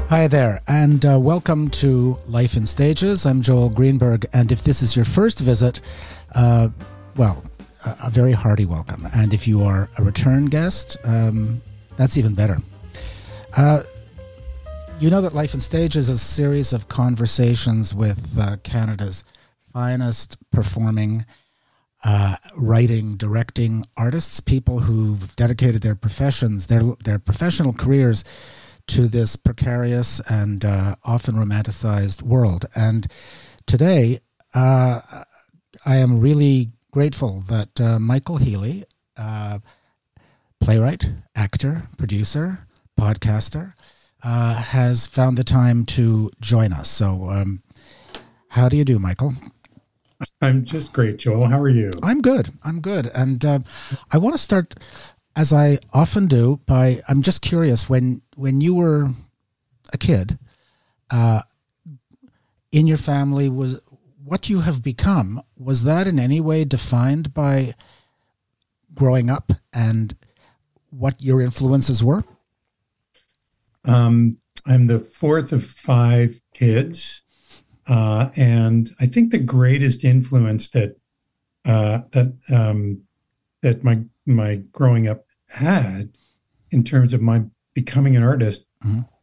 Hi there, and welcome to Life in Stages. I'm Joel Greenberg, and if this is your first visit, a very hearty welcome. And if you are a return guest, that's even better. You know that Life in Stages is a series of conversations with Canada's finest performing, writing, directing artists, people who've dedicated their professions, their professional careers to this precarious and often romanticized world. And today, I am really grateful that Michael Healey, playwright, actor, producer, podcaster, has found the time to join us. So how do you do, Michael? I'm just great, Joel. How are you? I'm good. And I want to start, as I often do, I'm just curious, when you were a kid, in your family, was what you have become, was that in any way defined by growing up and what your influences were? I'm the fourth of five kids, and I think the greatest influence that my growing up had in terms of my becoming an artist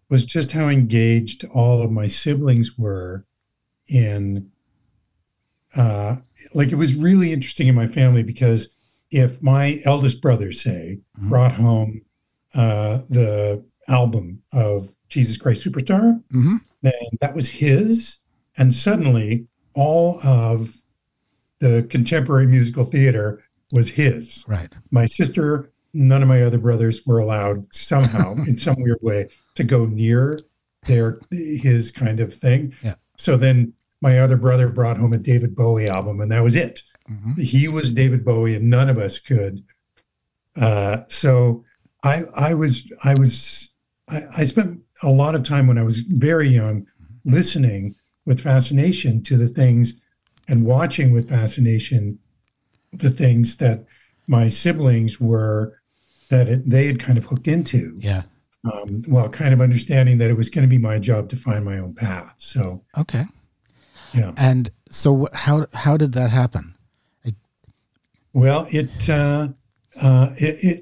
was just how engaged all of my siblings were in it was really interesting in my family, because if my eldest brother, say, brought home the album of Jesus Christ Superstar, then that was his, and suddenly all of the contemporary musical theater was his. Right. My sister, none of my other brothers were allowed somehow in some weird way to go near his kind of thing. Yeah. So then my other brother brought home a David Bowie album, and that was it. He was David Bowie, and none of us could. So I spent a lot of time when I was very young listening with fascination to the things and watching with fascination the things that my siblings they had kind of hooked into. Yeah. While kind of understanding that it was going to be my job to find my own path. So okay. Yeah. And so how did that happen? Well, it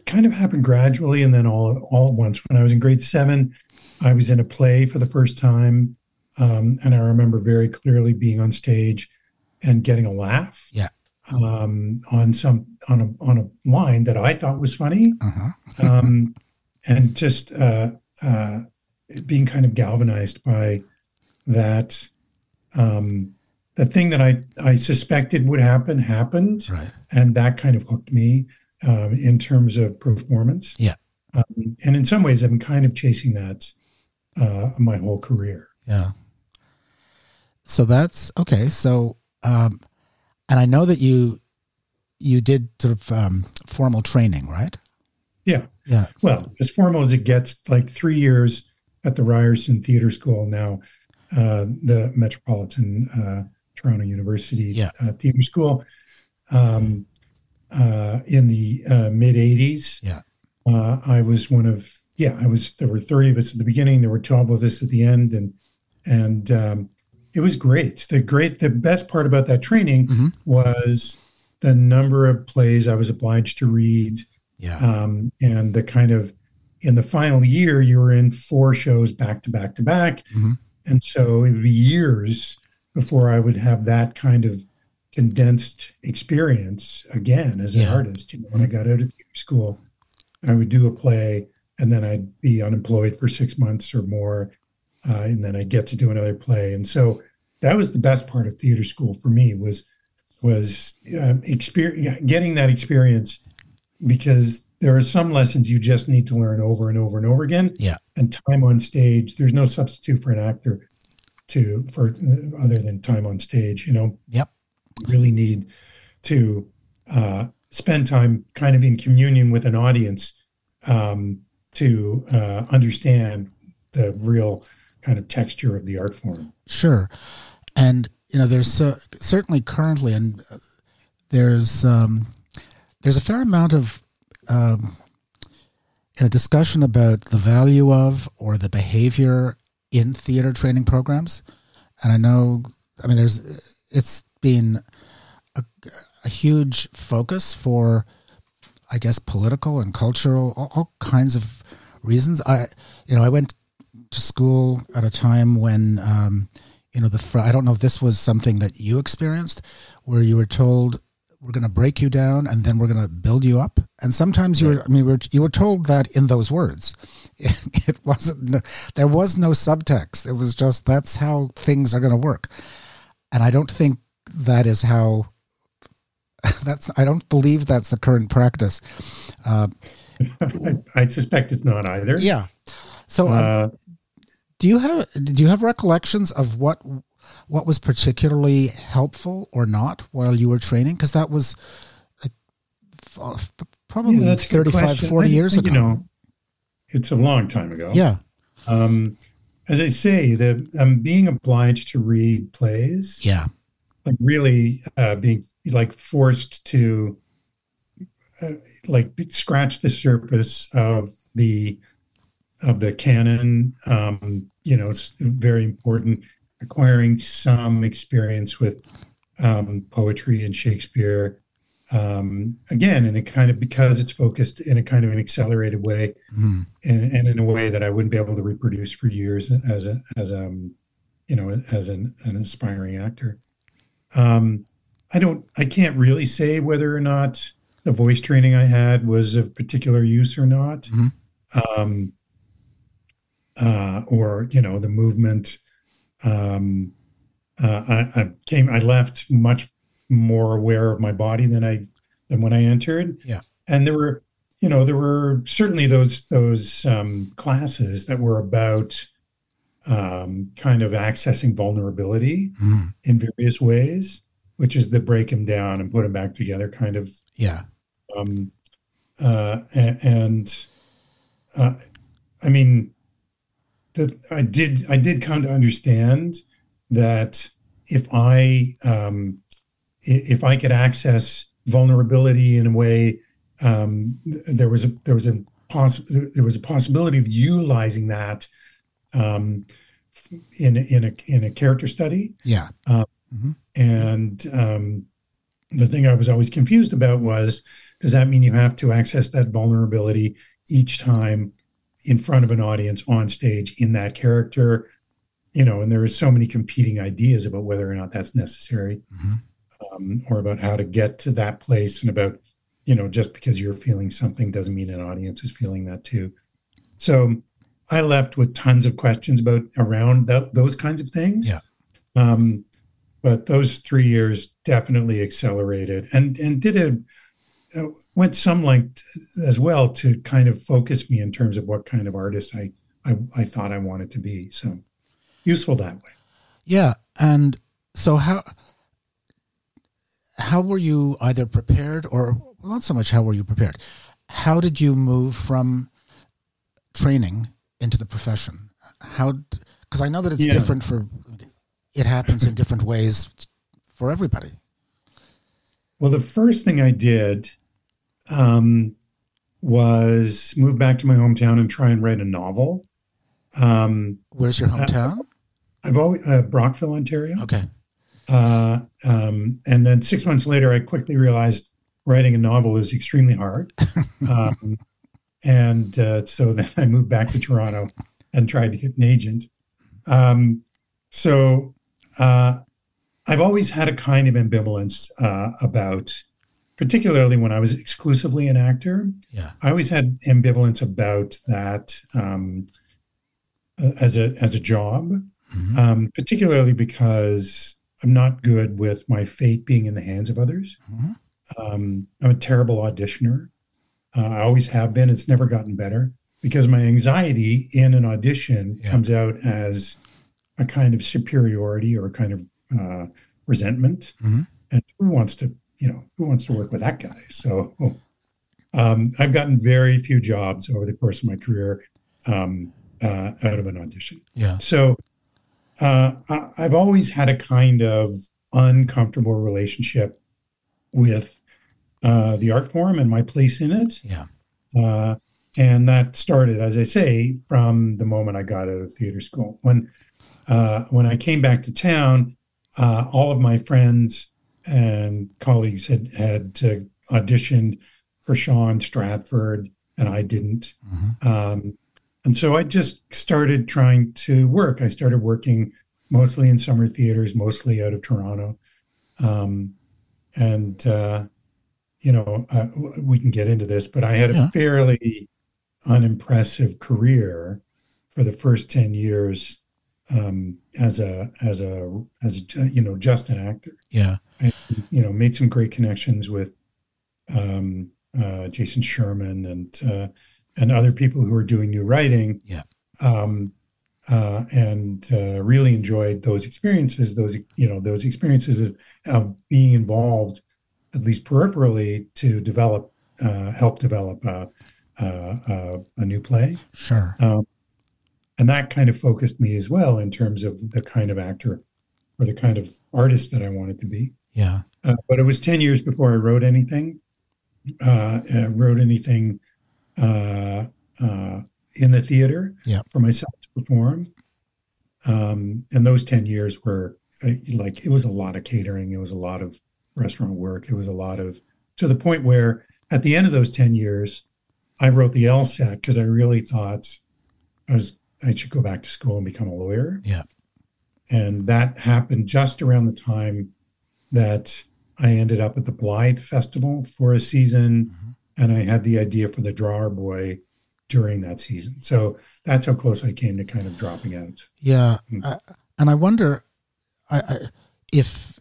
kind of happened gradually, and then all at once. When I was in grade 7, I was in a play for the first time, and I remember very clearly being on stage and getting a laugh. Yeah. On a line that I thought was funny, and just being kind of galvanized by that. The thing that I suspected would happen happened, right, and that kind of hooked me in terms of performance. Yeah, and in some ways, I've been kind of chasing that my whole career. Yeah. So that's okay. So. And I know that you did sort of formal training, right? Yeah. Yeah. Well, as formal as it gets, like 3 years at the Ryerson Theatre School, now the Metropolitan Toronto University Theatre School, in the mid 80s. Yeah. I was one of, there were 30 of us at the beginning, there were 12 of us at the end, and it was great. The best part about that training was the number of plays I was obliged to read. Yeah. And the kind of, in the final year, you were in 4 shows back to back to back. And so it would be years before I would have that kind of condensed experience again as an artist. When I got out of theater school, I would do a play, and then I'd be unemployed for 6 months or more. And then I get to do another play. And so that was the best part of theater school for me was getting that experience, because there are some lessons you just need to learn over and over and over again. Yeah. And time on stage, there's no substitute for an actor other than time on stage, Yep. You really need to spend time kind of in communion with an audience to understand the real kind of texture of the art form. Sure. And, there's certainly currently, and there's a fair amount of discussion about the value of or the behavior in theater training programs. And I know, I mean, it's been a huge focus for, I guess, political and cultural, all kinds of reasons. I went to school at a time when, I don't know if this was something that you experienced, where you were told, we're going to break you down and then we're going to build you up. And sometimes you were told that in those words. It wasn't, there was no subtext. It was just, that's how things are going to work. And I don't think that is how, I don't believe that's the current practice. I suspect it's not either. Yeah. So did you have recollections of what was particularly helpful or not while you were training? Because that was probably 35, 40 years ago. You know, it's a long time ago. Yeah. As I say, being obliged to read plays. Yeah. Like really being like forced to like scratch the surface of the canon. It's very important. Acquiring some experience with poetry and Shakespeare, again, in a kind of, because it's focused in a kind of an accelerated way, and in a way that I wouldn't be able to reproduce for years as an aspiring actor. I can't really say whether or not the voice training I had was of particular use or not, or the movement. I left much more aware of my body than when I entered. Yeah. And there were certainly those classes that were about kind of accessing vulnerability in various ways, which is the break him down and put him back together kind of. Yeah. I mean, I did come to understand that if I could access vulnerability in a way, there was a possibility of utilizing that in a character study. Yeah. And the thing I was always confused about was, does that mean you have to access that vulnerability each time in front of an audience on stage in that character? And there are so many competing ideas about whether or not that's necessary, or about how to get to that place, and about, just because you're feeling something doesn't mean an audience is feeling that too. So I left with tons of questions around those kinds of things. Yeah. But those 3 years definitely accelerated and went some length as well to kind of focus me in terms of what kind of artist I thought I wanted to be. So useful that way. Yeah. And so how were you either prepared, or not so much how were you prepared? How did you move from training into the profession? Because I know that it's different it happens in different ways for everybody. Well, the first thing I did was move back to my hometown and try and write a novel. Where's your hometown? I've always Brockville, Ontario. Okay. And then 6 months later, I quickly realized writing a novel is extremely hard. So then I moved back to Toronto and tried to get an agent. I've always had a kind of ambivalence about, particularly when I was exclusively an actor. Yeah. I always had ambivalence about that as a job, particularly because I'm not good with my fate being in the hands of others. I'm a terrible auditioner. I always have been. It's never gotten better because my anxiety in an audition comes out as a kind of superiority or a kind of resentment. And who wants to work with that guy? So I've gotten very few jobs over the course of my career out of an audition. Yeah. So I've always had a kind of uncomfortable relationship with the art form and my place in it. Yeah. And that started, as I say, from the moment I got out of theater school. When I came back to town, all of my friends and colleagues had auditioned for Sean Stratford, and I didn't. And so I just started trying to work. I started working mostly in summer theaters, mostly out of Toronto. And we can get into this, but I had a fairly unimpressive career for the first 10 years as just an actor. Yeah. And, made some great connections with Jason Sherman and other people who were doing new writing. Yeah. And really enjoyed those experiences. Those experiences of being involved, at least peripherally, to help develop a new play. Sure. And that kind of focused me as well in terms of the kind of actor or the kind of artist that I wanted to be. Yeah. But it was 10 years before I wrote anything. In the theater for myself to perform. And those 10 years were it was a lot of catering. It was a lot of restaurant work. It was a lot of, to the point where at the end of those 10 years, I wrote the LSAT because I really thought I should go back to school and become a lawyer. Yeah. And that happened just around the time that I ended up at the Blythe Festival for a season. And I had the idea for the Drawer Boy during that season. So that's how close I came to kind of dropping out. Yeah. And I wonder if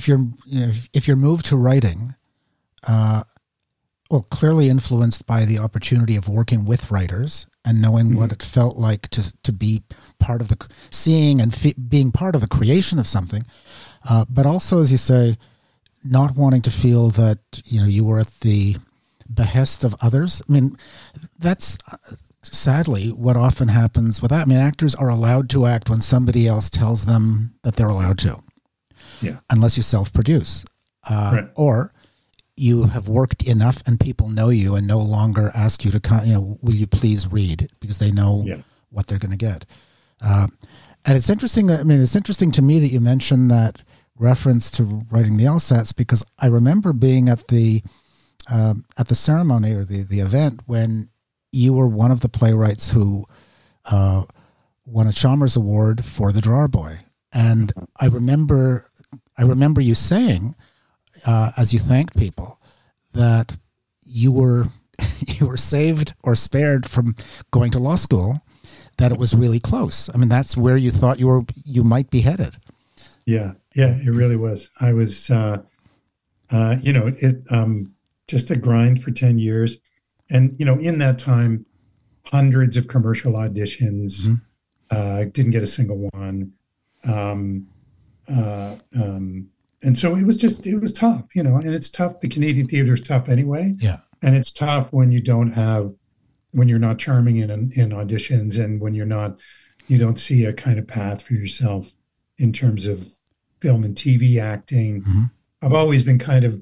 your move to writing, clearly influenced by the opportunity of working with writers and knowing what it felt like to be part of seeing and being part of the creation of something, but also, as you say, not wanting to feel that you were at the behest of others. I mean, that's sadly what often happens with that. I mean, actors are allowed to act when somebody else tells them that they're allowed to. Yeah. Unless you self-produce, right. Or you have worked enough and people know you and no longer ask you to, will you please read, because they know what they're going to get. And it's interesting it's interesting to me that you mentioned that reference to writing the LSATs, because I remember being at the ceremony or the event when you were one of the playwrights who won a Chalmers Award for The Drawer Boy. And I remember you saying, as you thanked people, that you were saved or spared from going to law school, that it was really close. I mean, that's where you thought you might be headed. Yeah, it really was. I was, just a grind for 10 years. And, in that time, hundreds of commercial auditions, didn't get a single one. And so it was tough, and it's tough. The Canadian theater is tough anyway. Yeah. And it's tough when you're not charming in auditions, and when you don't see a kind of path for yourself in terms of film and TV acting. I've always been kind of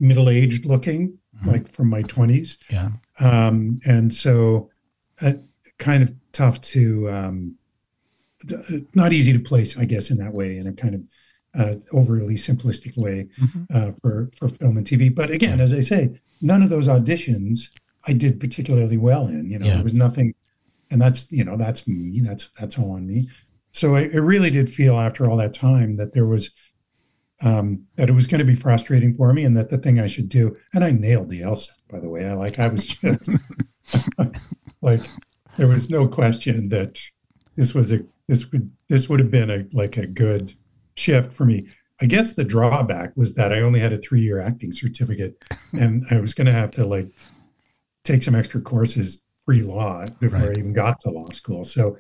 middle-aged looking, like from my 20s. Yeah. And so kind of tough to, not easy to place, I guess, in that way, in a kind of overly simplistic way for film and TV. But again, as I say, none of those auditions I did particularly well in. There was nothing, and that's me. That's all on me. So it really did feel after all that time that there was, that it was going to be frustrating for me, and that the thing I should do, and I nailed the LSAT, by the way. I was just there was no question that this would have been a good shift for me. I guess the drawback was that I only had a 3-year acting certificate, and I was going to have to take some extra courses pre-law before I even got to law school. So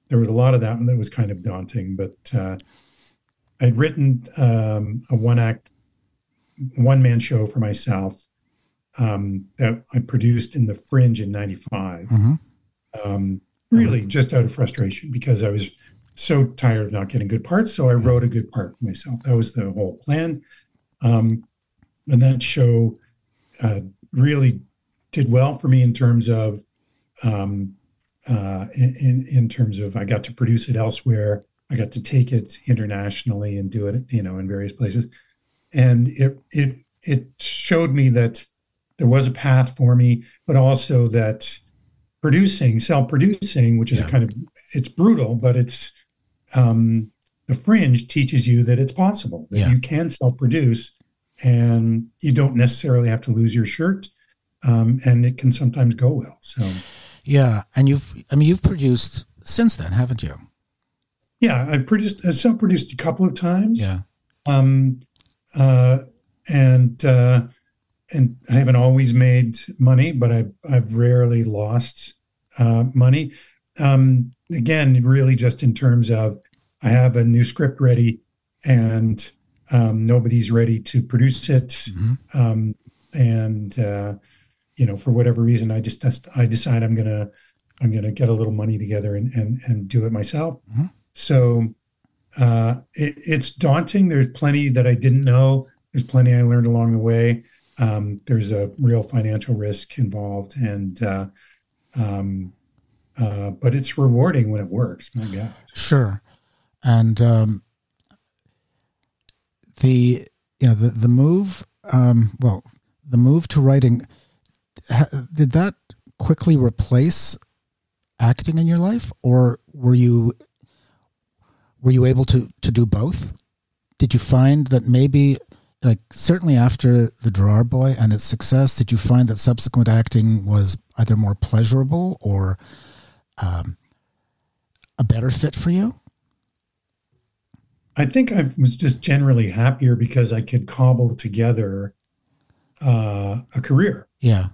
there was a lot of that one that was kind of daunting. But I'd written a one-man show for myself that I produced in the Fringe in '95. Really just out of frustration, because I was so tired of not getting good parts. So I wrote a good part for myself. That was the whole plan. And that show really did well for me in terms of in terms of I got to produce it elsewhere. I got to take it internationally and do it, in various places. And it showed me that there was a path for me, but also that self-producing, which is it's brutal, but it's the fringe teaches you that it's possible, that you can self-produce and you don't necessarily have to lose your shirt. And it can sometimes go well. So, yeah. And you've produced since then, haven't you? Yeah, I self-produced a couple of times. Yeah. And I haven't always made money, but I've rarely lost money. Again, really just in terms of I have a new script ready and nobody's ready to produce it. And for whatever reason, I decide I'm gonna get a little money together and do it myself. So it's daunting. There's plenty that I didn't know. There's plenty I learned along the way. There's a real financial risk involved, and but it's rewarding when it works. My gosh. Sure. And the move, the move to writing, did that quickly replace acting in your life, or were you able to do both? Did you find that maybe, like certainly after The Drawer Boy and its success, did you find that subsequent acting was either more pleasurable or a better fit for you? I think I was just generally happier because I could cobble together a career. Yeah.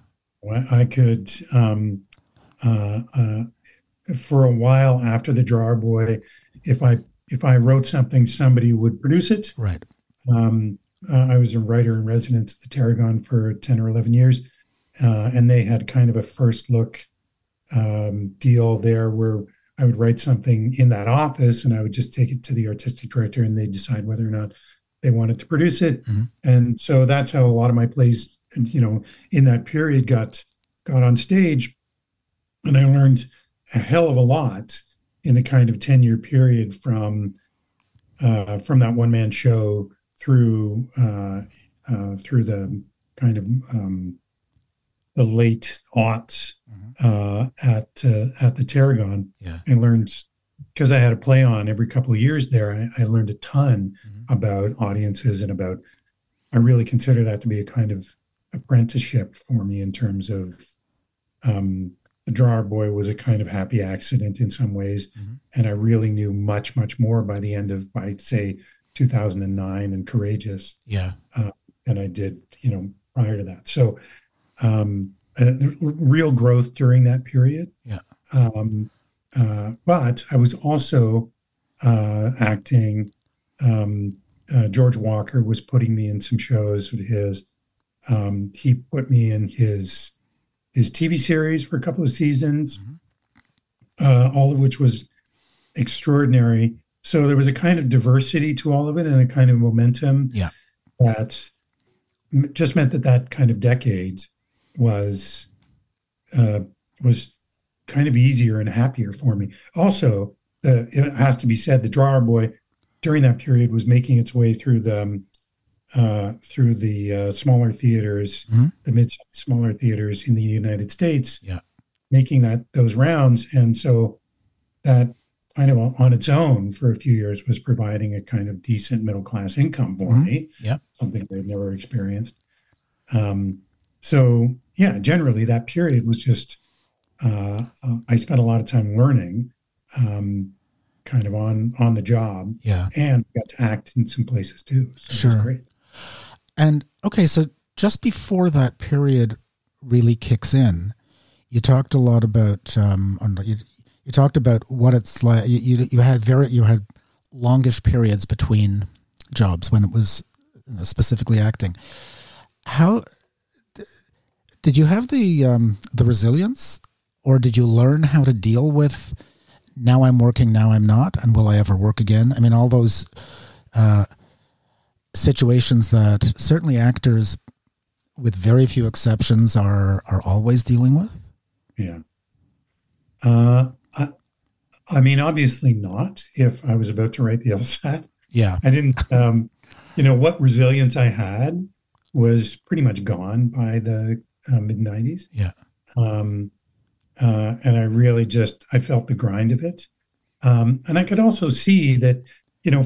I could, for a while after The Drawer Boy, if I wrote something, somebody would produce it. Right. I was a writer in residence at the Tarragon for 10 or 11 years, and they had kind of a first look deal there where I would write something in that office and I would just take it to the artistic director and they'd decide whether or not they wanted to produce it. And so that's how a lot of my plays, in that period got on stage. And I learned a hell of a lot in the kind of 10-year period from that one-man show through the kind of the late aughts at the Tarragon. Yeah. I learned, because I had a play on every couple of years there, I learned a ton about audiences and about, I really consider that to be a kind of apprenticeship for me in terms of The Drawer Boy was a kind of happy accident in some ways. And I really knew much, much more by the end of, by say, 2009 and Courageous. Yeah. Than I did, prior to that. So real growth during that period. Yeah. But I was also acting. George Walker was putting me in some shows of his. He put me in his TV series for a couple of seasons, all of which was extraordinary. So there was a kind of diversity to all of it and a kind of momentum that just meant that kind of decade was kind of easier and happier for me. Also, it has to be said, The Drawer Boy during that period was making its way through the smaller theaters, the mid-sized smaller theaters in the United States, making those rounds. And so that kind of on its own for a few years was providing a kind of decent middle-class income for me, something I'd never experienced. So yeah, generally that period was just, I spent a lot of time learning, kind of on the job, and got to act in some places too. So sure. It was great. And okay, so just before that period really kicks in, you talked a lot about you talked about what it's like. You had longish periods between jobs when it was specifically acting. How did you have the resilience, or did you learn how to deal with now I'm working, now I'm not, and will I ever work again? I mean, all those situations that certainly actors with very few exceptions, are always dealing with? Yeah. I mean, obviously not. If I was about to write the LSAT, Yeah. I didn't. What resilience I had was pretty much gone by the mid '90s. Yeah. And I really I felt the grind of it. And I could also see that,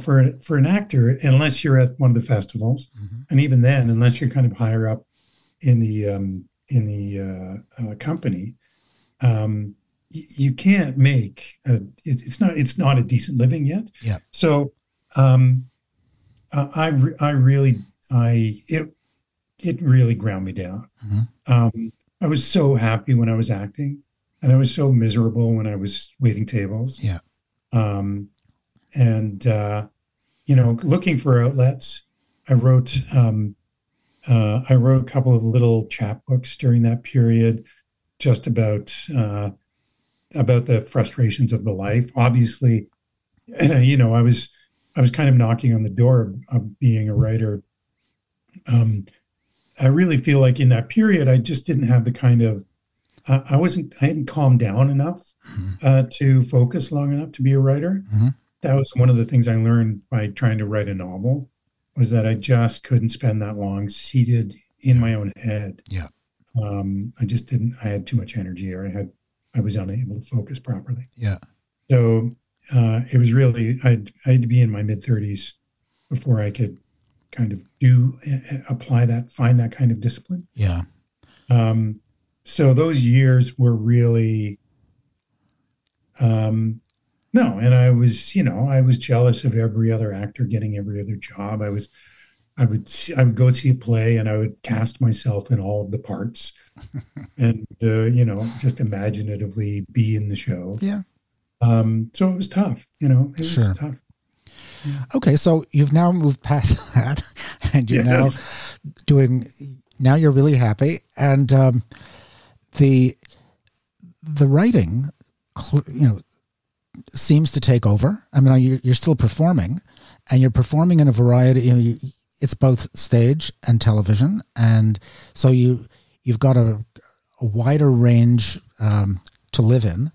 for an actor, unless you're at one of the festivals, and even then, unless you're kind of higher up in the company, you can't make it's not a decent living yet. Yeah. So it really ground me down. I was so happy when I was acting, and I was so miserable when I was waiting tables. Yeah. Looking for outlets, I wrote a couple of little chapbooks during that period, just about the frustrations of the life. Obviously, I was kind of knocking on the door of being a writer. I really feel like in that period, I just didn't have the kind of I hadn't calmed down enough to focus long enough to be a writer. That was one of the things I learned by trying to write a novel, was that I just couldn't spend that long seated in my own head. Yeah. I just didn't. I had too much energy, or I was unable to focus properly. Yeah. So it was really I had to be in my mid-30s before I could kind of find that kind of discipline. Yeah. So those years were really, no. And I was jealous of every other actor getting every other job. I would go see a play, and I would cast myself in all of the parts and, just imaginatively be in the show. Yeah. So it was tough, it was tough. Yeah. Okay. So you've now moved past that, and you're now you're really happy. And, the writing, seems to take over. I mean, you're still performing, and you're performing in a variety. It's both stage and television, and so you've got a wider range to live in.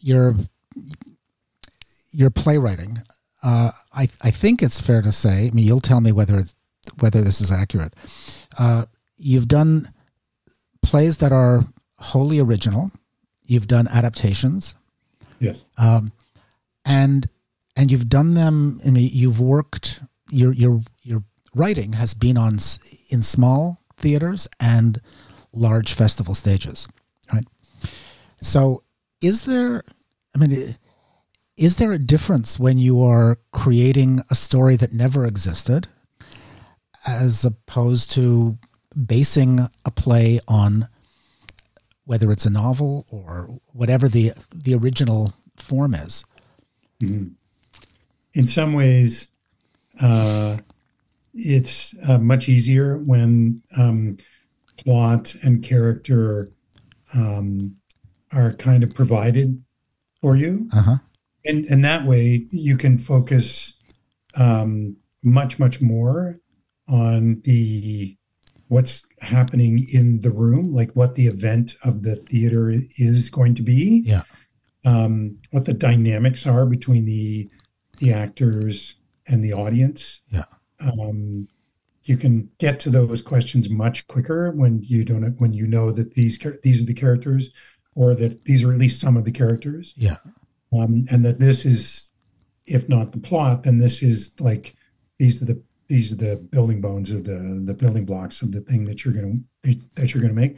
Your playwriting. I think it's fair to say. I mean, you'll tell me whether this is accurate. You've done plays that are wholly original. You've done adaptations. Yes. And you've done them. I mean, you've worked. Your writing has been in small theaters and large festival stages, right? So, is there a difference when you are creating a story that never existed, as opposed to basing a play on, whether it's a novel or whatever the original form is? Mm-hmm. In some ways, it's much easier when plot and character are kind of provided for you. Uh-huh. And that way you can focus much, much more on what's happening in the room, like what the event of the theater is going to be. Yeah. What the dynamics are between the actors and the audience. Yeah. You can get to those questions much quicker when you know that these are the characters, or that these are at least some of the characters. Yeah. And that this is, if not the plot, then this is like these are the building bones of the building blocks of the thing that you're going to make.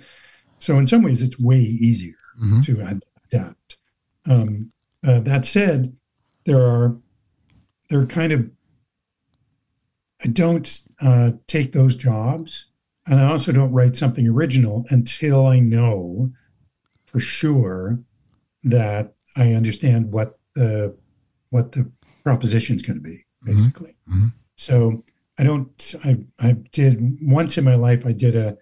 So in some ways, it's way easier to adapt. That said, I don't take those jobs, and I also don't write something original until I know for sure that I understand what the proposition is going to be, basically. Mm-hmm. So I did once in my life, I did a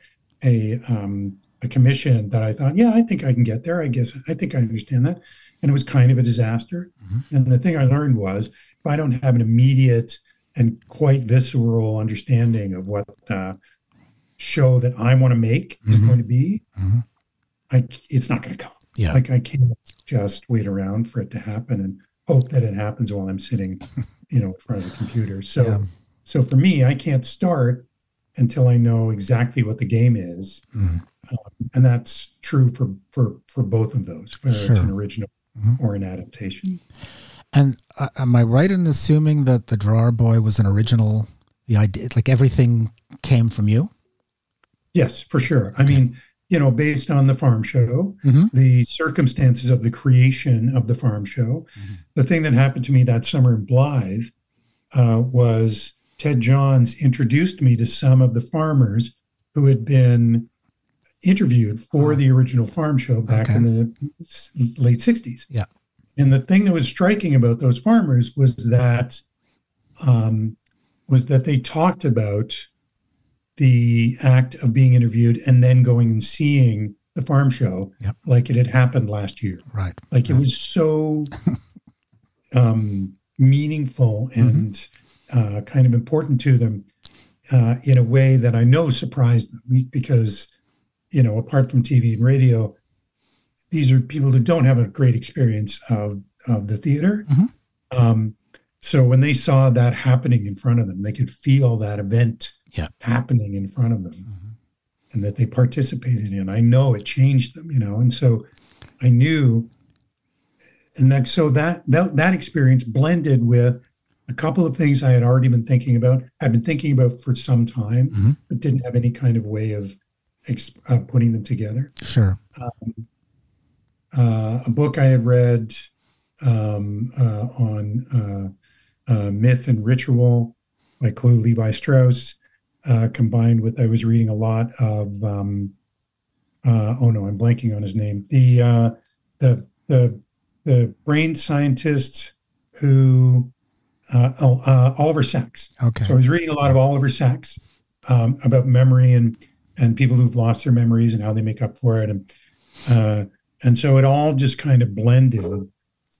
commission that I thought, yeah, I think I can get there. I think I understand that. And it was kind of a disaster. Mm-hmm. And the thing I learned was, if I don't have an immediate and quite visceral understanding of what the show that I want to make is going to be, it's not going to come. Yeah. Like, I can't just wait around for it to happen and hope that it happens while I'm sitting, in front of the computer. So, so for me, I can't start until I know exactly what the game is. And that's true for both of those, whether it's an original or an adaptation. And am I right in assuming that The Drawer Boy was an original, the idea, like everything came from you? Yes, for sure. I mean, based on the farm show, the circumstances of the creation of the farm show, the thing that happened to me that summer in Blythe was Ted Johns introduced me to some of the farmers who had been interviewed for the original farm show back in the late 60s. Yeah. And the thing that was striking about those farmers was that they talked about the act of being interviewed and then going and seeing the farm show like it had happened last year. Right. Like it was so meaningful and kind of important to them in a way that I know surprised them because, apart from TV and radio, these are people who don't have a great experience of the theater. So when they saw that happening in front of them, they could feel that event happening in front of them and that they participated in. I know it changed them, and so I knew. And that experience blended with a couple of things I had already been thinking about. I've been thinking about for some time, but didn't have any kind of way of putting them together. Sure. A book I had read on myth and ritual by Claude Levi-Strauss, combined with, I was reading a lot of, I'm blanking on his name. The brain scientist who, Oliver Sacks. Okay. So I was reading a lot of Oliver Sacks about memory and people who've lost their memories and how they make up for it. And so it all just kind of blended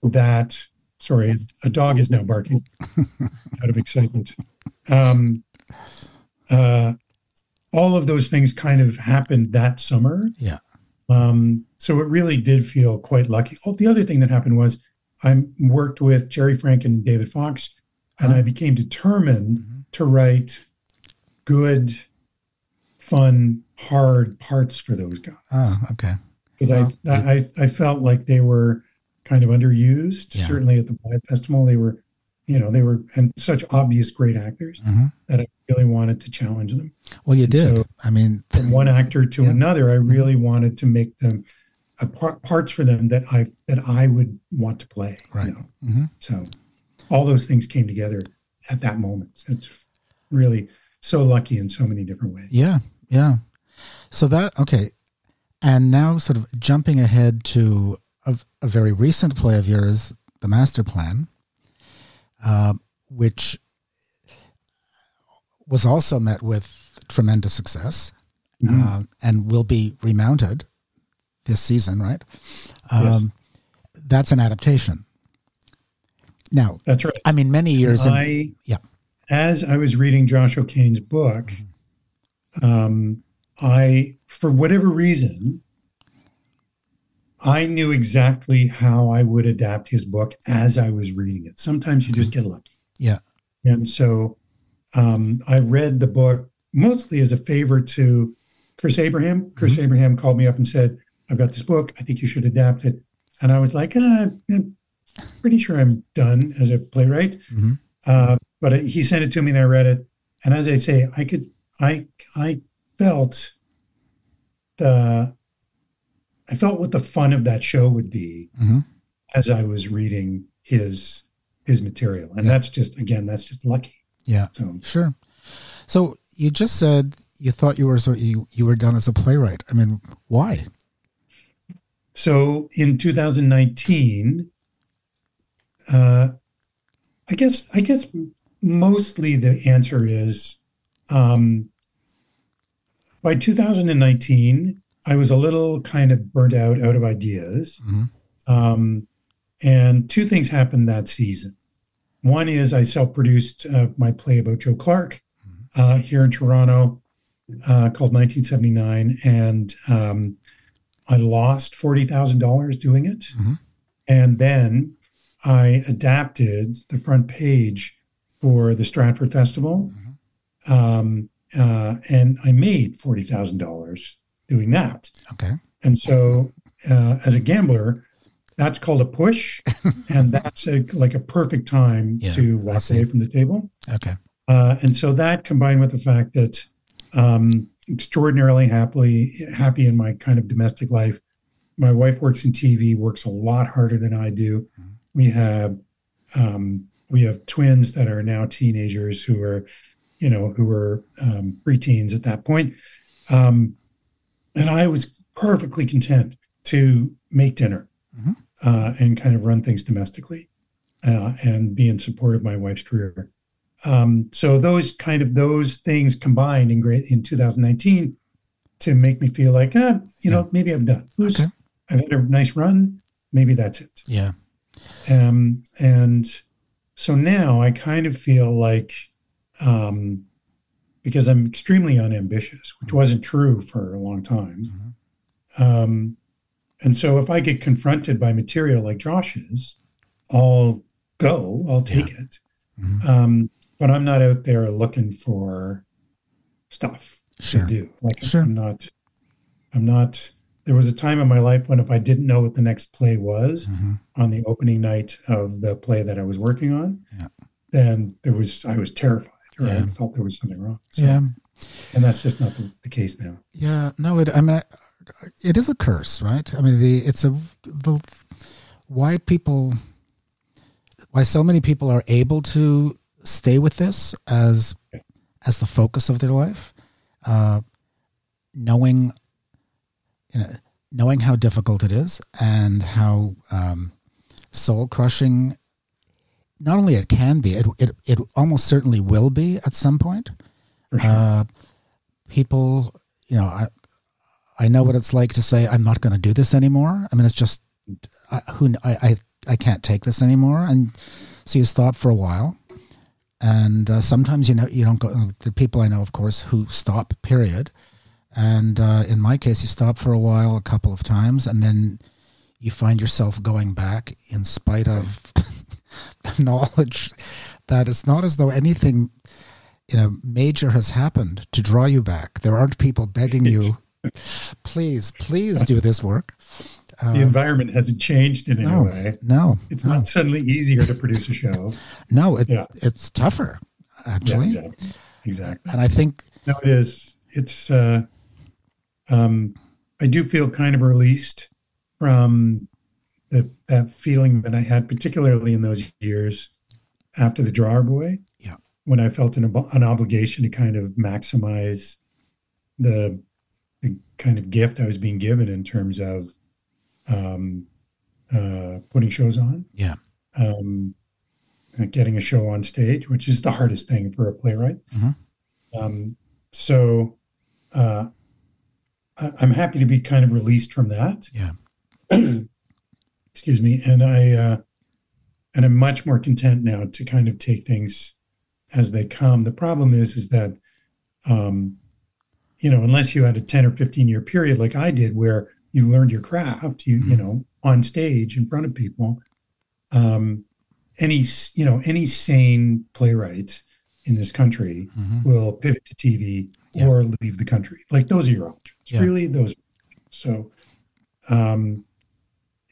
that. Sorry, a dog is now barking out of excitement. All of those things kind of happened that summer. Yeah. So it really did feel quite lucky. Oh, the other thing that happened was I worked with Jerry Franken and David Fox, and I became determined to write good, fun, hard parts for those guys. Oh, okay. Because I felt like they were kind of underused. Yeah. Certainly at the Blythe Festival, they were and such obvious great actors that I really wanted to challenge them. Well, you and did. So I mean, from one actor to another, I really wanted to make them parts for them that I would want to play. Right. So all those things came together at that moment. It's really so lucky in so many different ways. Yeah. Yeah. So okay. And now sort of jumping ahead to a very recent play of yours, The Master Plan, which was also met with tremendous success and will be remounted this season, right? Yes. That's an adaptation. Now, that's right. I mean, many years. As I was reading Josh O'Kane's book, I, for whatever reason, I knew exactly how I would adapt his book as I was reading it. Sometimes you just get lucky. Yeah. And so I read the book mostly as a favor to Chris Abraham. Chris Abraham called me up and said, I've got this book. I think you should adapt it. And I was like, I'm pretty sure I'm done as a playwright. But he sent it to me and I read it. And as I say, I felt what the fun of that show would be as I was reading his material. And that's just lucky. Yeah, so. Sure. So you just said you thought you were done as a playwright. I mean, why? So in 2019, I guess mostly the answer is by 2019, I was a little kind of burnt out of ideas. And two things happened that season. One is I self-produced my play about Joe Clark here in Toronto called 1979, and I lost $40,000 doing it. Mm-hmm. And then I adapted the front page for the Stratford Festival, and I made $40,000 doing that. Okay. And so, as a gambler, that's called a push, and that's like a perfect time to walk away from the table. Okay. And so that combined with the fact that extraordinarily happy in my kind of domestic life. My wife works in TV, works a lot harder than I do. We have twins that are now teenagers who are preteens at that point. And I was perfectly content to make dinner and kind of run things domestically and be in support of my wife's career. So those things combined in 2019 to make me feel like, maybe I'm done. I've had a nice run. Maybe that's it. Yeah. And so now I kind of feel like, because I'm extremely unambitious, which wasn't true for a long time. And so if I get confronted by material like Josh's, I'll take it. But I'm not out there looking for stuff to do. I'm not, there was a time in my life when if I didn't know what the next play was on the opening night of the play that I was working on, then I was terrified, or I felt there was something wrong. So, and that's just not the case now. Yeah, no, it is a curse, right? I mean, why so many people are able to stay with this as the focus of their life, knowing how difficult it is and how soul crushing. Not only it can be, it almost certainly will be at some point. For sure. People, I know what it's like to say, I'm not going to do this anymore. I mean, it's just, I can't take this anymore. And so you stop for a while. And sometimes, you don't go, the people I know, of course, who stop, period. And in my case, you stop for a while, a couple of times, and then you find yourself going back in spite of the knowledge that it's not as though anything, major has happened to draw you back. There aren't people begging you, please do this work. The environment hasn't changed in any way. No. It's not suddenly easier to produce a show. No, it's tougher, actually. Yeah, exactly. And I think... No, it is. It's... I do feel kind of released from that feeling that I had, particularly in those years after the Drawer Boy, when I felt an obligation to kind of maximize the kind of gift I was being given in terms of putting shows on, getting a show on stage, which is the hardest thing for a playwright. So I'm happy to be kind of released from that. Excuse me. And I'm much more content now to kind of take things as they come. The problem is that, unless you had a 10 or 15 year period like I did, where you learned your craft, on stage in front of people, any sane playwright in this country will pivot to TV or leave the country. Like, those are your options. Really, those. So,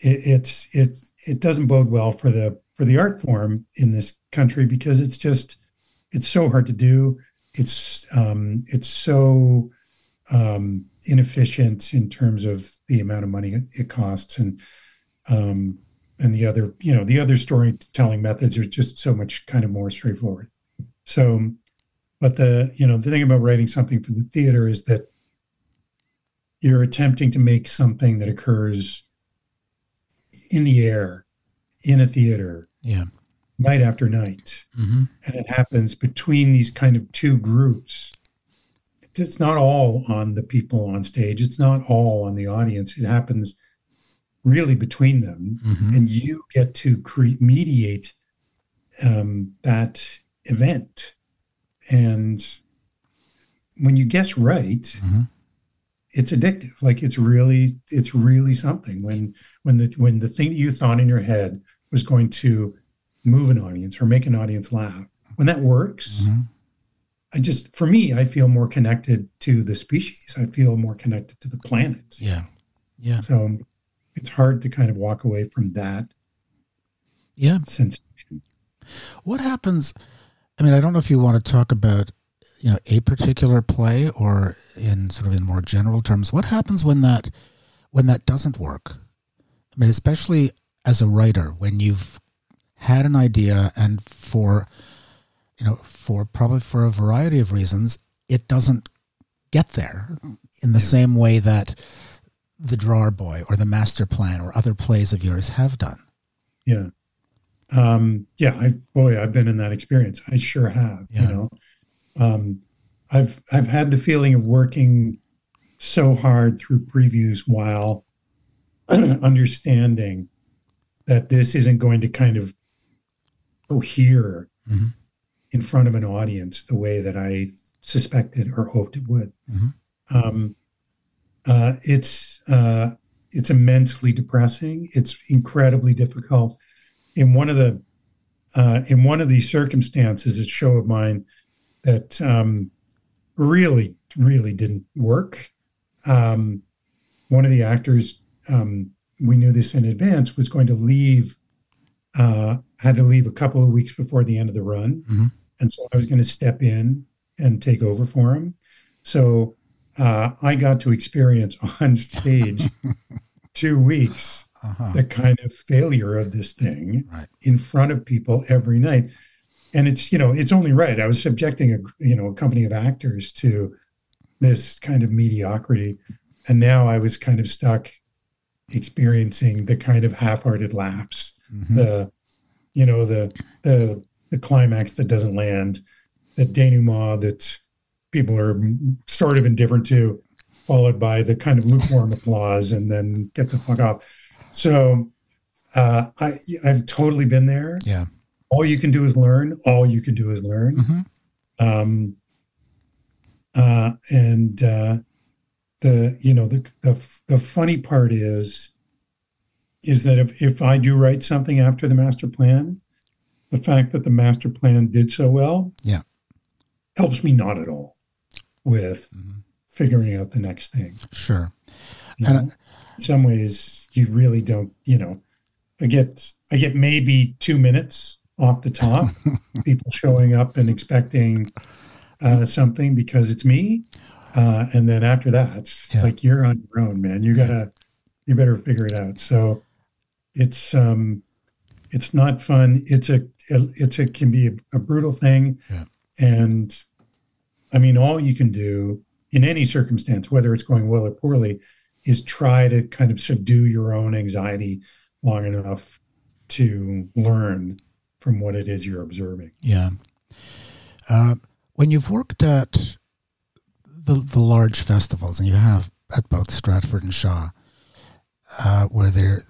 it doesn't bode well for the art form in this country, because it's so hard to do. It's so inefficient in terms of the amount of money it costs, and the other storytelling methods are just so much kind of more straightforward. So, but the thing about writing something for the theater is that you're attempting to make something that occurs in the air, in a theater, night after night. And it happens between these kind of two groups. It's not all on the people on stage. It's not all on the audience. It happens really between them. And you get to mediate that event. And when you guess right, Mm-hmm. it's addictive. Like it's really something. When the thing that you thought in your head was going to move an audience or make an audience laugh, when that works, Mm-hmm. for me, I feel more connected to the species. I feel more connected to the planet. Yeah. Yeah. So it's hard to kind of walk away from that Yeah. sensation. What happens? I mean, I don't know if you want to talk about, a particular play or in sort of in more general terms. What happens when that doesn't work? I mean, especially as a writer, when you've had an idea and for probably for a variety of reasons, it doesn't get there in the same way that The Drawer Boy or The Master Plan or other plays of yours have done. Yeah. I've been in that experience. I sure have, I've had the feeling of working so hard through previews while understanding that this isn't going to kind of cohere Mm-hmm. in front of an audience the way that I suspected or hoped it would. Mm-hmm. It's immensely depressing. It's incredibly difficult. In one of these circumstances, a show of mine that really, really didn't work. One of the actors, we knew this in advance, was going to leave, had to leave a couple of weeks before the end of the run. Mm-hmm. And so I was going to step in and take over for him. So I got to experience on stage 2 weeks the kind of failure of this thing in front of people every night. And it's only right. I was subjecting a company of actors to this kind of mediocrity. And now I was kind of stuck experiencing the kind of half-hearted laughs, mm-hmm. the climax that doesn't land, the denouement that people are sort of indifferent to, followed by the kind of lukewarm applause and then get the fuck off. So I've totally been there. Yeah. All you can do is learn. Mm-hmm. The funny part is that if I do write something after the master plan, the fact that the master plan did so well, helps me not at all with figuring out the next thing. Sure. In some ways, you really don't. I get maybe 2 minutes off the top, people showing up and expecting something because it's me, and then after that, like you're on your own, man. You better figure it out. So it's not fun. It can be a brutal thing, and I mean, all you can do in any circumstance, whether it's going well or poorly, is try to kind of subdue your own anxiety long enough to learn from what it is you're observing. Yeah. When you've worked at the large festivals, and you have at both Stratford and Shaw, where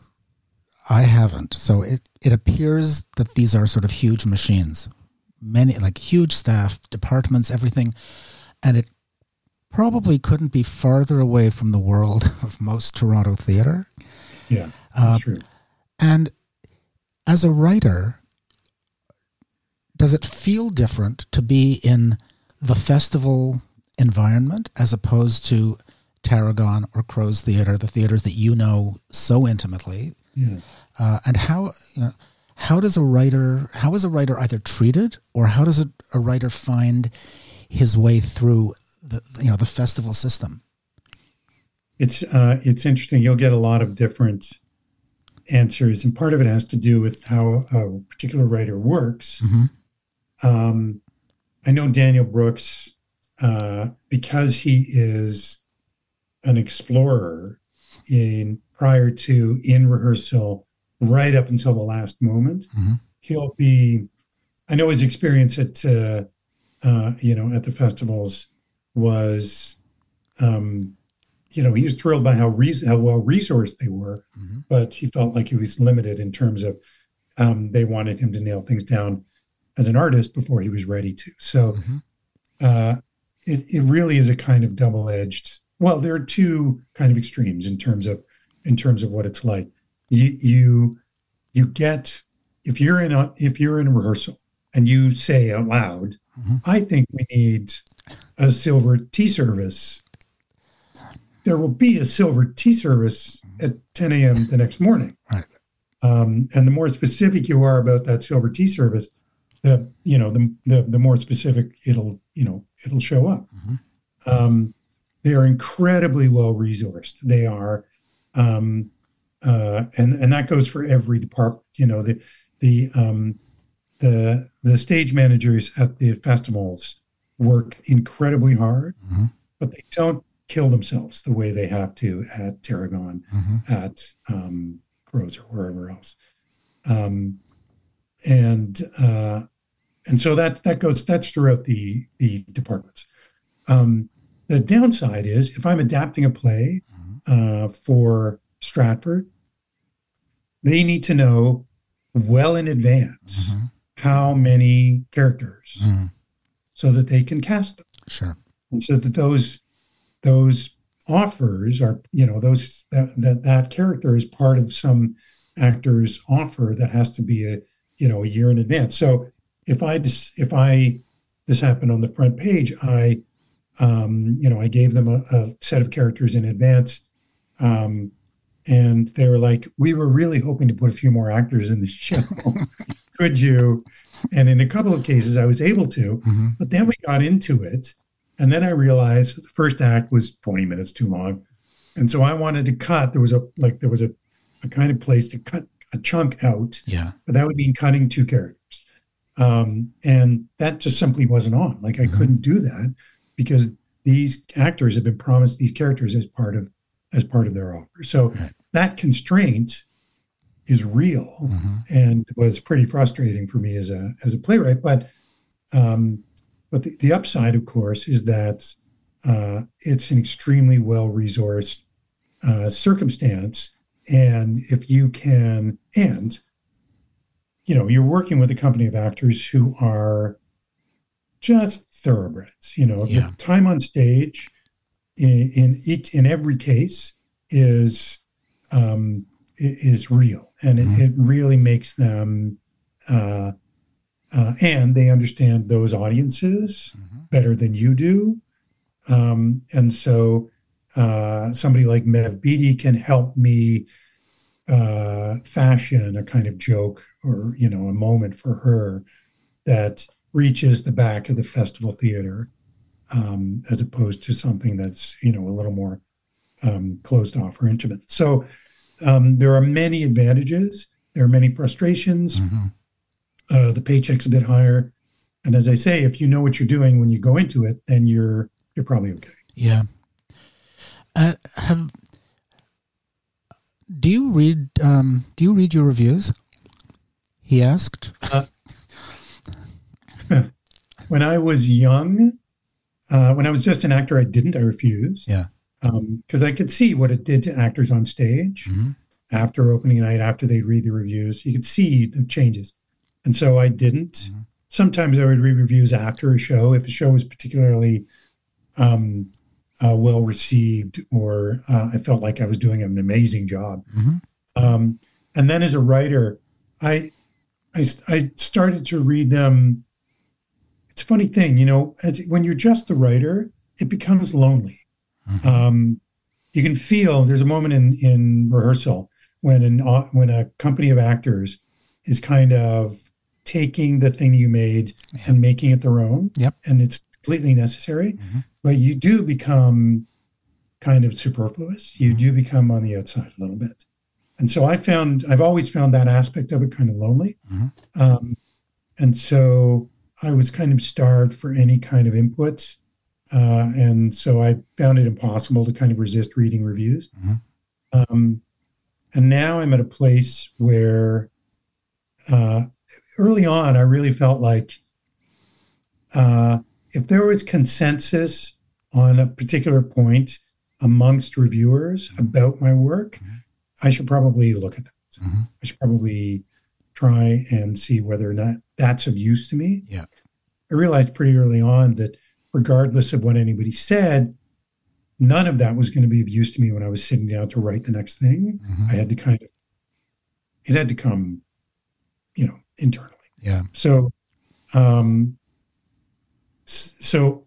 I haven't. So it appears that these are sort of huge machines, many, like huge staff, departments, everything. And it probably couldn't be farther away from the world of most Toronto theater. Yeah, that's true. And as a writer, does it feel different to be in the festival environment as opposed to Tarragon or Crow's Theatre, the theaters that you know so intimately? Yeah. And how is a writer either treated, or how does a writer find his way through the festival system? It's interesting. You'll get a lot of different answers, and part of it has to do with how a particular writer works. Mm-hmm. I know Daniel Brooks, because he is an explorer in rehearsal right up until the last moment. Mm-hmm. I know his experience at the festivals was, he was thrilled by how well resourced they were, mm-hmm. but he felt like he was limited in terms of they wanted him to nail things down as an artist before he was ready to. So it really is a kind of double-edged. Well, there are two kind of extremes in terms of what it's like. You get, if you're in a rehearsal and you say out loud, I think we need a silver tea service. There will be a silver tea service at 10 a.m. the next morning. Right. And the more specific you are about that silver tea service, the more specific it'll show up. They are incredibly well resourced. They are, and that goes for every department. The stage managers at the festivals work incredibly hard, but they don't kill themselves the way they have to at Tarragon, at Crows, or wherever else. And so that's throughout the departments. The downside is if I'm adapting a play for Stratford, they need to know well in advance how many characters so that they can cast them. Sure. And so that those offers are, that character is part of some actor's offer that has to be a year in advance. So if this happened on the front page, I gave them a set of characters in advance. And they were like, we were really hoping to put a few more actors in the show. Could you? And in a couple of cases, I was able to. But then we got into it. And then I realized that the first act was 20 minutes too long. And so I wanted to cut. There was a kind of place to cut a chunk out. Yeah. But that would mean cutting 2 characters. And that just simply wasn't on. Like I couldn't do that because these actors have been promised these characters as part of their offer. So that constraint is real and was pretty frustrating for me as a playwright. But the upside, of course, is that it's an extremely well-resourced circumstance. And if you can, you're working with a company of actors who are just thoroughbreds. The time on stage in every case is real, and it really makes them and they understand those audiences better than you do, and so somebody like Mev Beatty can help me fashion a kind of joke or a moment for her that reaches the back of the festival theater, as opposed to something that's a little more closed off or intimate. So there are many advantages. There are many frustrations. The paycheck's a bit higher, and as I say, if you know what you're doing when you go into it, then you're probably okay. Yeah. Do you read your reviews? He asked. When I was young, when I was just an actor, I didn't. I refused. Yeah. Because I could see what it did to actors on stage after opening night, after they'd read the reviews. You could see the changes. And so I didn't. Sometimes I would read reviews after a show if a show was particularly well received, or I felt like I was doing an amazing job. And then as a writer, I started to read them. It's a funny thing, when you're just the writer, it becomes lonely. You can feel there's a moment in rehearsal when a company of actors is kind of taking the thing you made and making it their own. Yep. And it's completely necessary, but you do become kind of superfluous. You do become on the outside a little bit. And so I've always found that aspect of it kind of lonely. And so I was kind of starved for any kind of input. And so I found it impossible to kind of resist reading reviews. And now I'm at a place where early on, I really felt like if there was consensus on a particular point amongst reviewers about my work, I should probably look at that. I should probably try and see whether or not that's of use to me. Yeah. I realized pretty early on that regardless of what anybody said, none of that was going to be of use to me when I was sitting down to write the next thing. I had to it had to come, internally. Yeah. So, so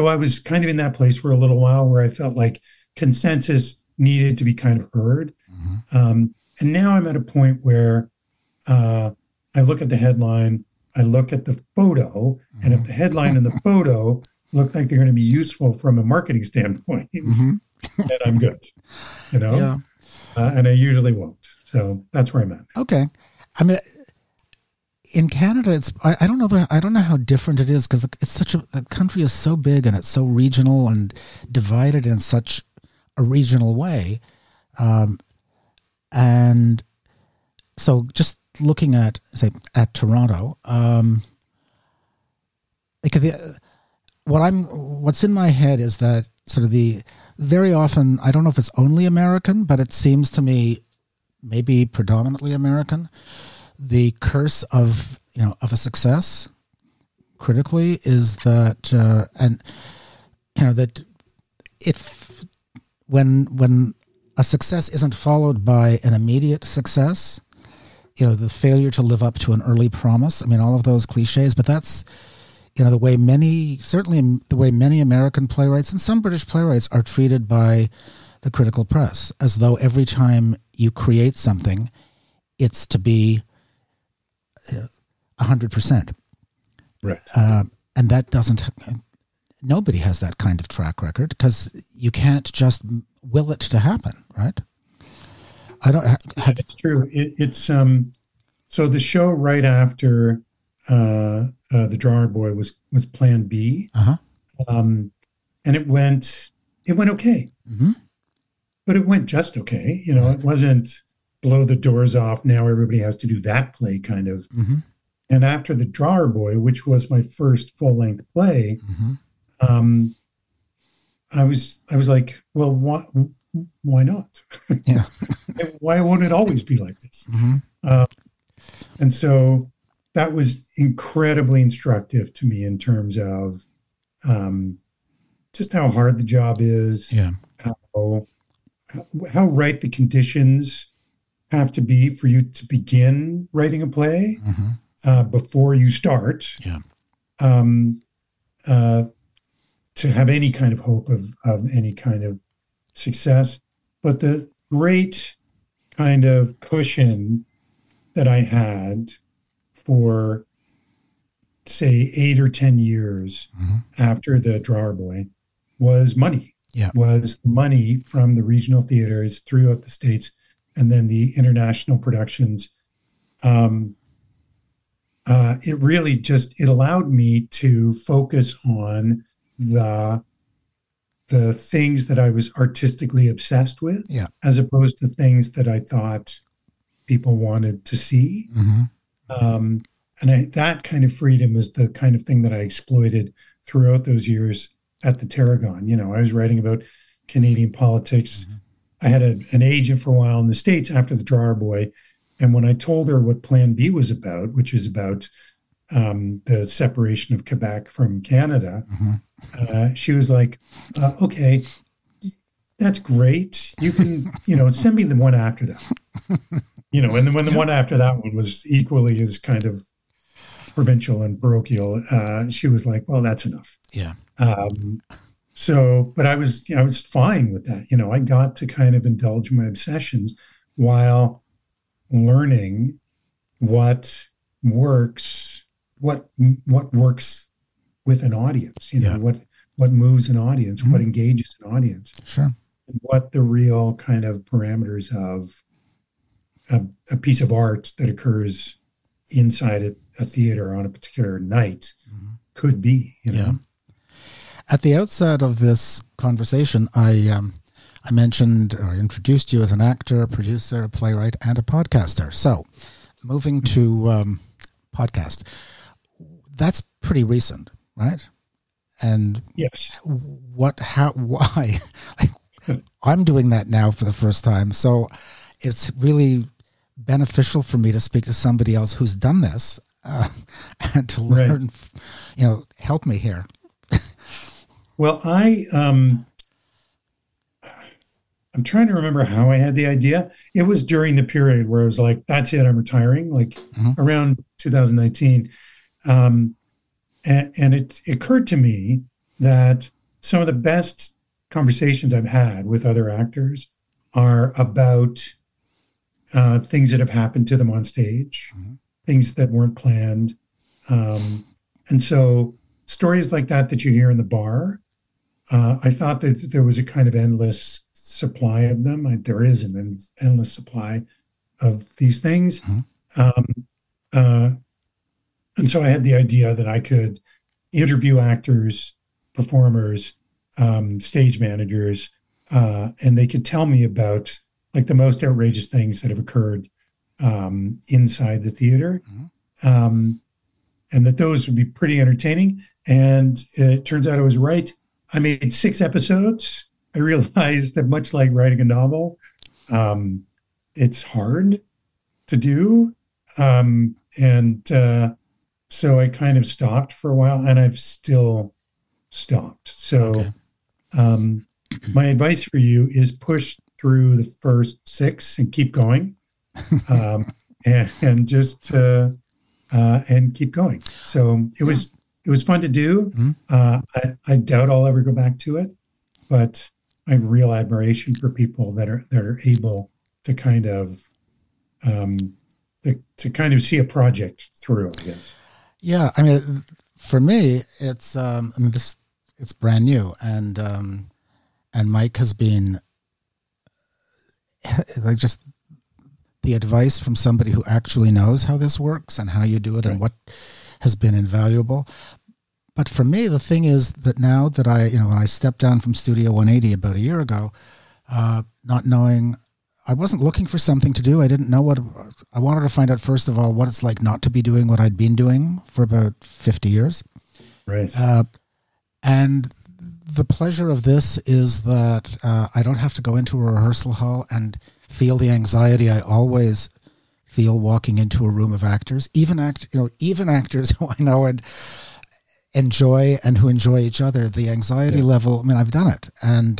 I was kind of in that place for a little while where I felt like consensus needed to be kind of heard. And now I'm at a point where I look at the headline, I look at the photo, and if the headline and the photo look like they're going to be useful from a marketing standpoint, then I'm good, Yeah. And I usually won't. So that's where I'm at. Okay. I mean, in Canada, I don't know how different it is, because the country is so big and it's so regional and divided in such a regional way. And so just looking at Toronto, what's in my head is that sort of very often, I don't know if it's only American, but it seems to me maybe predominantly American, the curse of a success critically is that that when a success isn't followed by an immediate success, the failure to live up to an early promise. I mean, all of those cliches, but that's the way many American playwrights and some British playwrights are treated by the critical press, as though every time you create something, it's to be 100%. Right. And that nobody has that kind of track record, because you can't just will it to happen, right? It's true. It's so the show right after The Drummer Boy was Plan B. And it went okay. But it went just okay. It wasn't blow the doors off, now everybody has to do that play kind of. And after The Drawer Boy, which was my first full-length play, I was like, well, why not? Yeah. Why won't it always be like this? And so that was incredibly instructive to me in terms of just how hard the job is, how right the conditions have to be for you to begin writing a play before you start, to have any kind of hope of any kind of success. But the great kind of cushion that I had for, say, 8 or 10 years after The Drawer Boy was money. Was money from the regional theaters throughout the States, and then the international productions. It really it allowed me to focus on the things that I was artistically obsessed with, as opposed to things that I thought people wanted to see. And that kind of freedom is the kind of thing that I exploited throughout those years at the Tarragon. I was writing about Canadian politics. I had an agent for a while in the States after The Drawer Boy. And when I told her what Plan B was about, which is about the separation of Quebec from Canada, she was like, okay, that's great. You can, send me the one after that. And then when the one after that one was equally as kind of provincial and parochial, she was like, well, that's enough. But I was fine with that. I got to kind of indulge my obsessions while learning what works with an audience, what moves an audience, what engages an audience, and what the real kind of parameters of a piece of art that occurs inside a theater on a particular night could be. At the outset of this conversation, I mentioned or introduced you as an actor, a producer, a playwright, and a podcaster. So, moving to podcast, that's pretty recent, right? And yes, why? I'm doing that now for the first time, so it's really beneficial for me to speak to somebody else who's done this, and to learn, help me here. Well, I'm trying to remember how I had the idea. It was during the period where I was like, that's it, I'm retiring, like around 2019. And it occurred to me that some of the best conversations I've had with other actors are about things that have happened to them on stage, things that weren't planned. And so stories like that you hear in the bar, I thought that there was a kind of endless supply of them. There is an endless supply of these things. And so I had the idea that I could interview actors, performers, stage managers, and they could tell me about like the most outrageous things that have occurred inside the theater. And that those would be pretty entertaining. And it turns out I was right. I made 6 episodes. I realized that much like writing a novel, it's hard to do. So I kind of stopped for a while, and I've still stopped. So my advice for you is push through the first 6 and keep going, and just and keep going. So it was fun to do. I doubt I'll ever go back to it, but I have real admiration for people that are able to kind of to kind of see a project through, I guess. Yeah, I mean, for me, it's it's brand new, and Mike has been like just the advice from somebody who actually knows how this works and how you do it, and what has been invaluable. But for me, the thing is that now that when I stepped down from Studio 180 about a year ago, not knowing, I wasn't looking for something to do. I didn't know what, I wanted to find out, first of all, what it's like not to be doing what I'd been doing for about 50 years. Right. And the pleasure of this is that I don't have to go into a rehearsal hall and feel the anxiety I always feel walking into a room of actors, even actors who I know and enjoy and who enjoy each other. The anxiety level, I mean, I've done it, and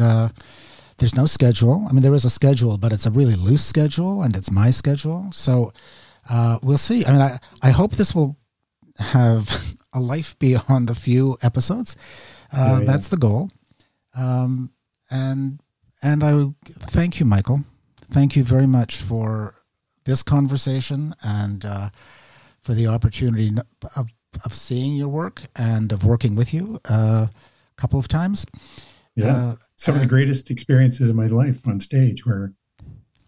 there's no schedule. I mean, there is a schedule, but it's a really loose schedule, and it's my schedule. So we'll see. I mean, I hope this will have a life beyond a few episodes. That's the goal. And I thank you, Michael. Thank you very much for this conversation, and for the opportunity of seeing your work and of working with you a couple of times. Yeah. Some of the greatest experiences of my life on stage were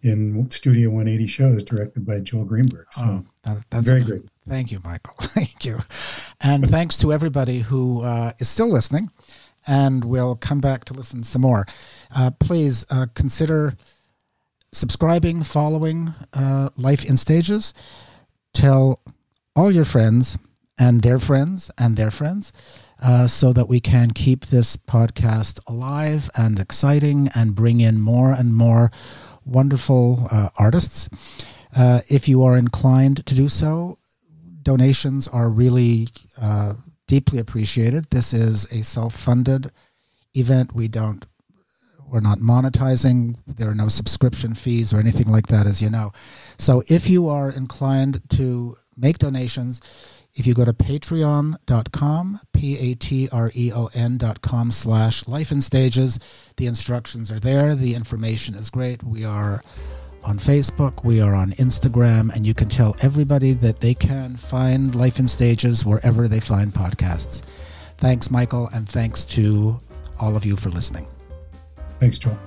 in Studio 180 shows directed by Joel Greenberg. So that's very great. Thank you, Michael. Thank you. And thanks to everybody who is still listening and will come back to listen some more. Please consider subscribing, following Life in Stages. Tell all your friends and their friends and their friends, so that we can keep this podcast alive and exciting and bring in more and more wonderful artists. If you are inclined to do so, donations are really deeply appreciated. This is a self-funded event. We're not monetizing. There are no subscription fees or anything like that, as you know. So if you are inclined to make donations, if you go to patreon.com, patreon.com/lifeinstages, the instructions are there. The information is great. We are on Facebook. We are on Instagram. And you can tell everybody that they can find Life in Stages wherever they find podcasts. Thanks, Michael, and thanks to all of you for listening. Thanks, Joel.